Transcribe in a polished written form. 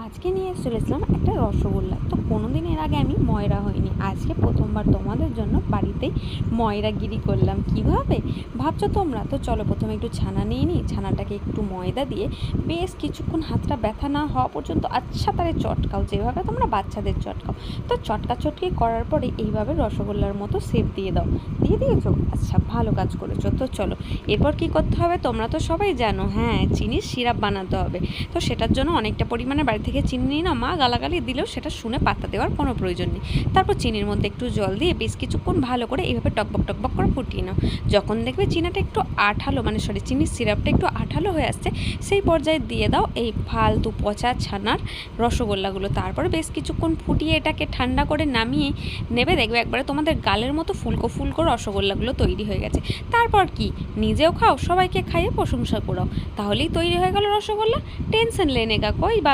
আজকে নিয়ে চলেছিলাম একটা রসগোল্লা। তো কোনোদিন এর আগে আমি ময়রা হইনি, আজকে প্রথমবার তোমাদের জন্য বাড়িতেই ময়রাগিরি করলাম। কিভাবে ভাবছো তোমরা? তো চলো প্রথমে একটু ছানা নিয়ে নিই, ছানাটাকে একটু ময়দা দিয়ে বেশ কিছুক্ষণ হাতটা ব্যথা না হওয়া পর্যন্ত আচ্ছা তারে চটকাও, যেভাবে তোমরা বাচ্চাদের চটকাও। তো চটকা চটকি করার পরে এইভাবে রসগোল্লার মতো শেপ দিয়ে দাও। দিয়ে দিয়েছো? আচ্ছা, ভালো কাজ করেছো। তো চলো এরপর কি করতে হবে তোমরা তো সবাই জানো, হ্যাঁ, চিনির সিরাপ বানাতে হবে। তো সেটার জন্য অনেকটা পরিমাণে বাড়ি থেকে চিনি নিই না, মা গালাগালি দিলেও সেটা শুনে পাত্তা দেওয়ার কোনো প্রয়োজন নেই। তারপর চিনির মধ্যে একটু জল দিয়ে বেশ কিছুক্ষণ ভালো করে এইভাবে টকবক টকবক করে ফুটিয়ে নাও। যখন দেখবে চিনাটা একটু আঠালো, চিনির সিরাপটা একটু আঠালো হয়ে আসছে, সেই পর্যায়ে দিয়ে দাও এই ফালতু পচা ছানার রসগোল্লাগুলো। তারপরে বেশ কিছুক্ষণ ফুটিয়ে এটাকে ঠান্ডা করে নামিয়ে নেবে, দেখবে একবারে তোমাদের গালের মতো ফুলকো ফুলকো রসগোল্লাগুলো তৈরি হয়ে গেছে। তারপর কি, নিজেও খাও, সবাইকে খাইয়ে প্রশংসা করো, তাহলেই তৈরি হয়ে গেল রসগোল্লা। টেনশন লেনে কা কোই বাত